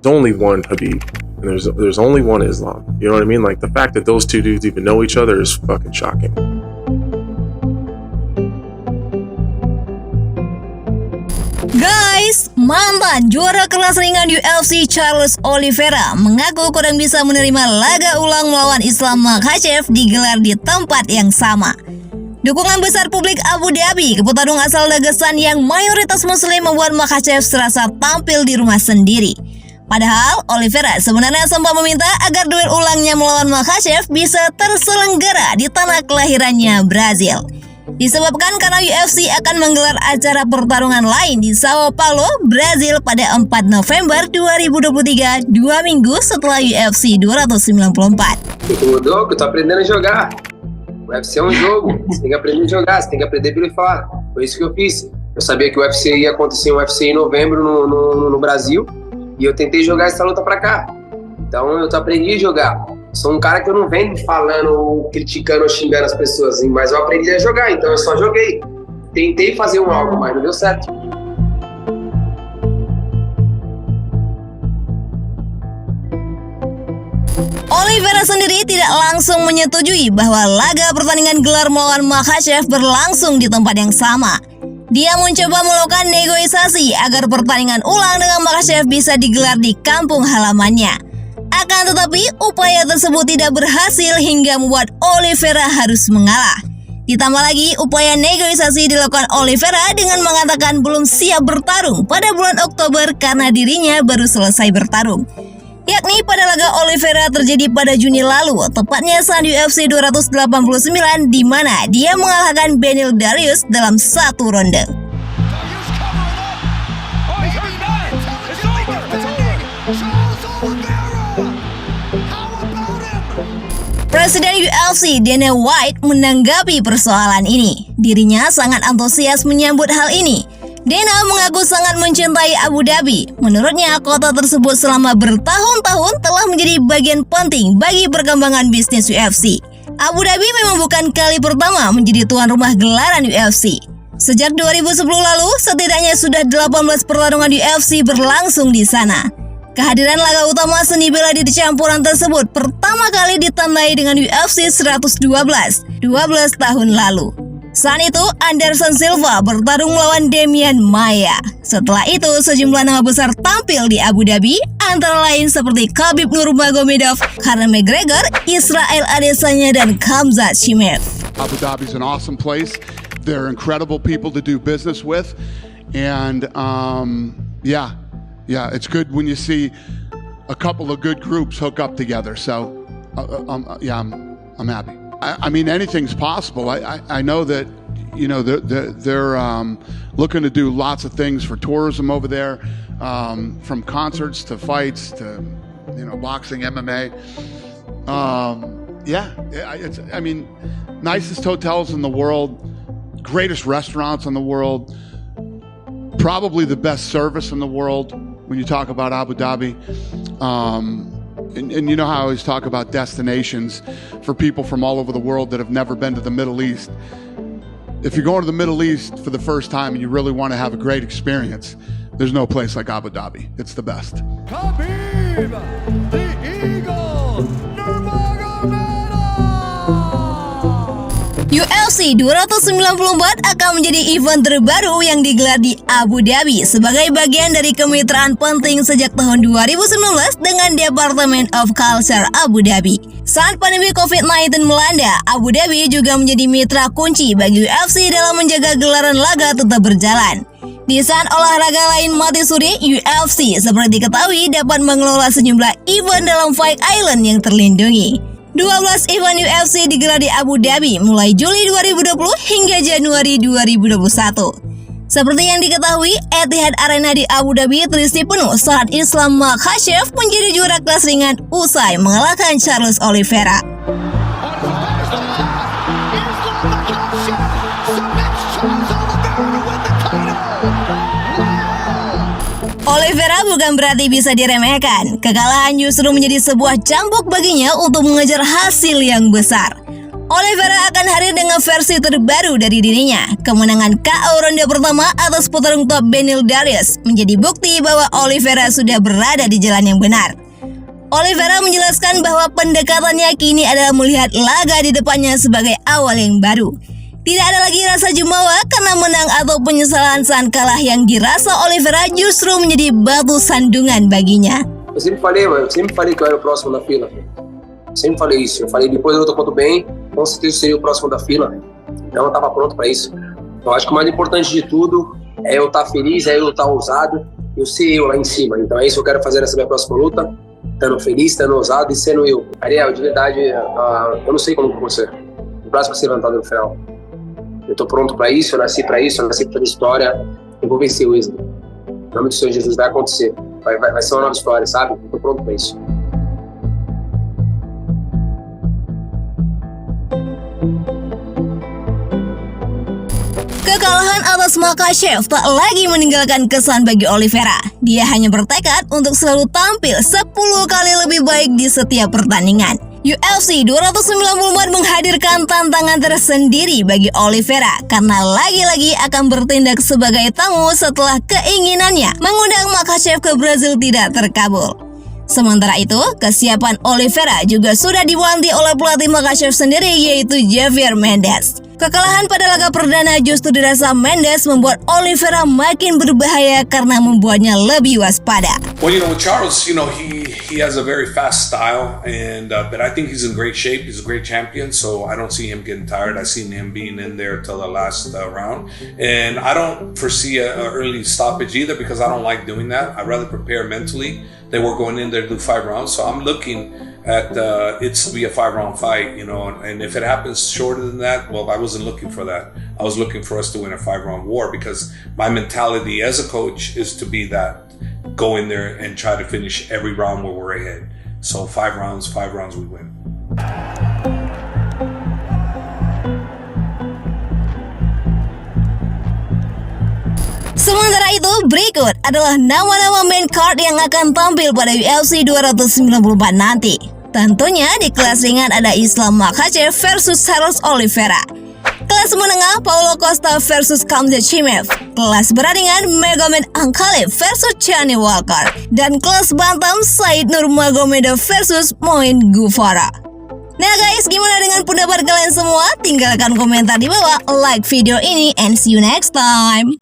only one Khabib, and there's only one Islam. You know what I mean? Like, the fact that those two dudes even know each other is fucking shocking. Guys, mantan juara kelas ringan UFC Charles Oliveira mengaku kurang bisa menerima laga ulang melawan Islam Makhachev digelar di tempat yang sama. Dukungan besar publik Abu Dhabi ke petarung asal Dagestan yang mayoritas muslim membuat Makhachev serasa tampil di rumah sendiri. Padahal Oliveira sebenarnya sempat meminta agar duel ulangnya melawan Makhachev bisa terselenggara di tanah kelahirannya, Brazil. Disebabkan karena UFC akan menggelar acara pertarungan lain di Sao Paulo, Brazil pada 4 November 2023, 2 minggu setelah UFC 294. Eu tô aprendendo a jogar. O UFC é um jogo, você tem que aprender a jogar, você tem que aprender a blefar. Foi isso que eu fiz. Eu sabia que o UFC ia acontecer um UFC em novembro no Brasil e eu tentei jogar essa luta pra cá. Então eu aprendi a jogar. Sou um cara que eu não venho falando ou criticando ou xingando as pessoas, mas eu aprendi a jogar, então eu só joguei. Tentei fazer algo, mas não deu certo. Oliveira sendiri tidak langsung menyetujui bahwa laga pertandingan gelar melawan Makhachev berlangsung di tempat yang sama. Dia mencoba melakukan negosiasi agar pertandingan ulang dengan Makhachev bisa digelar di kampung halamannya. Akan tetapi, upaya tersebut tidak berhasil hingga membuat Oliveira harus mengalah. Ditambah lagi, upaya negosiasi dilakukan Oliveira dengan mengatakan belum siap bertarung pada bulan Oktober karena dirinya baru selesai bertarung. Yakni pada laga Oliveira terjadi pada Juni lalu, tepatnya saat UFC 289 di mana dia mengalahkan Beneil Dariush dalam satu ronde. Presiden UFC Dana White menanggapi persoalan ini. Dirinya sangat antusias menyambut hal ini. Dana mengaku sangat mencintai Abu Dhabi. Menurutnya, kota tersebut selama bertahun-tahun telah menjadi bagian penting bagi perkembangan bisnis UFC. Abu Dhabi memang bukan kali pertama menjadi tuan rumah gelaran UFC. Sejak 2010 lalu, setidaknya sudah 18 pertarungan UFC berlangsung di sana. Kehadiran laga utama seni bela diri campuran tersebut pertama kali ditandai dengan UFC 112, 12 tahun lalu. Saat itu, Anderson Silva bertarung melawan Demian Maia. Setelah itu, sejumlah nama besar tampil di Abu Dhabi, antara lain seperti Khabib Nurmagomedov, Conor McGregor, Israel Adesanya, dan Khamzat Chimaev. Abu Dhabi is an awesome place. They're incredible people to do business with. And, yeah, it's good when you see a couple of good groups hook up together. So, I'm happy. I mean, anything's possible. I know that, you know, they're looking to do lots of things for tourism over there, from concerts to fights to, you know, boxing, MMA. I mean, nicest hotels in the world, greatest restaurants in the world, probably the best service in the world when you talk about Abu Dhabi. And you know how I always talk about destinations for people from all over the world that have never been to the Middle East. If you're going to the Middle East for the first time and you really want to have a great experience, there's no place like Abu Dhabi. It's the best. Khabib, the Eagle, Nurmagomedov. UFC 294 akan menjadi event terbaru yang digelar di Abu Dhabi sebagai bagian dari kemitraan penting sejak tahun 2019 dengan Department of Culture Abu Dhabi. Saat pandemi COVID-19 melanda, Abu Dhabi juga menjadi mitra kunci bagi UFC dalam menjaga gelaran laga tetap berjalan. Di saat olahraga lain mati suri, UFC seperti diketahui dapat mengelola sejumlah event dalam Fight Island yang terlindungi. 12 event UFC digelar di Abu Dhabi mulai Juli 2020 hingga Januari 2021. Seperti yang diketahui, Etihad Arena di Abu Dhabi terisi penuh saat Islam Makhachev menjadi juara kelas ringan usai mengalahkan Charles Oliveira. Oliveira bukan berarti bisa diremehkan. Kekalahan justru menjadi sebuah cambuk baginya untuk mengejar hasil yang besar. Oliveira akan hadir dengan versi terbaru dari dirinya. Kemenangan KO ronde pertama atas petarung top Beneil Darius menjadi bukti bahwa Oliveira sudah berada di jalan yang benar. Oliveira menjelaskan bahwa pendekatannya kini adalah melihat laga di depannya sebagai awal yang baru. Tidak ada lagi rasa jumawa karena menang atau penyesalan saat kalah yang dirasa Oliveira justru menjadi batu sandungan baginya. Eu sempre falei, mano, eu sempre falei que eu era o próximo da fila. Sempre falei isso. Eu falei, depois da luta contra o Ben, com certeza eu seria o próximo da fila. Então eu tava pronto pra isso. Eu acho que o mais importante de tudo é eu estar feliz, é eu estar ousado, eu ser eu lá em cima. Então é isso que eu quero fazer nessa minha próxima luta. Estando feliz, estando ousado e sendo eu. Ariel, de verdade, eu não sei como você. O braço vai ser levantado no final. Eu tô pronto pra isso, eu nasci pra isso, eu nasci pra história. Eu vou vencer o Wesley. Em nome do Senhor Jesus, vai acontecer. Vai ser uma nova história, sabe? Eu tô pronto pra isso. Kekalahan atas Makhachev tak lagi meninggalkan kesan bagi Oliveira. Dia hanya bertekad untuk selalu tampil 10 kali lebih baik di setiap pertandingan. UFC 294 menghadirkan tantangan tersendiri bagi Oliveira karena lagi-lagi akan bertindak sebagai tamu setelah keinginannya mengundang Makhachev ke Brazil tidak terkabul. Sementara itu, kesiapan Oliveira juga sudah diwanti oleh pelatih Makhachev sendiri yaitu Javier Mendez. Kekalahan pada laga perdana justru dirasa Mendes membuat Oliveira makin berbahaya karena membuatnya lebih waspada. Well, with Charles, he has a very fast style, and but I think he's in great shape. He's a great champion, so I don't see him getting tired. I see him being in there till the last round, and I don't foresee an early stoppage either because I don't like doing that. I'd rather prepare mentally. They were going in there to do 5 rounds, so I'm looking at it's to be a 5-round fight, and if it happens shorter than that, well, I wasn't looking for that. I was looking for us to win a 5-round war because my mentality as a coach is to be that, go in there and try to finish every round where we're ahead. So 5 rounds we win. Sementara itu, berikut adalah nama-nama main card yang akan tampil pada UFC 294 nanti. Tentunya di kelas ringan ada Islam Makhachev versus Charles Oliveira. Kelas menengah Paulo Costa versus Khamzat Chimaev. Kelas berat-ringan Magomed Ankalaev versus Johnny Walker. Dan kelas bantam Said Nurmagomedov versus Moin Gufara. Nah guys, gimana dengan pendapat kalian semua? Tinggalkan komentar di bawah, like video ini, and see you next time.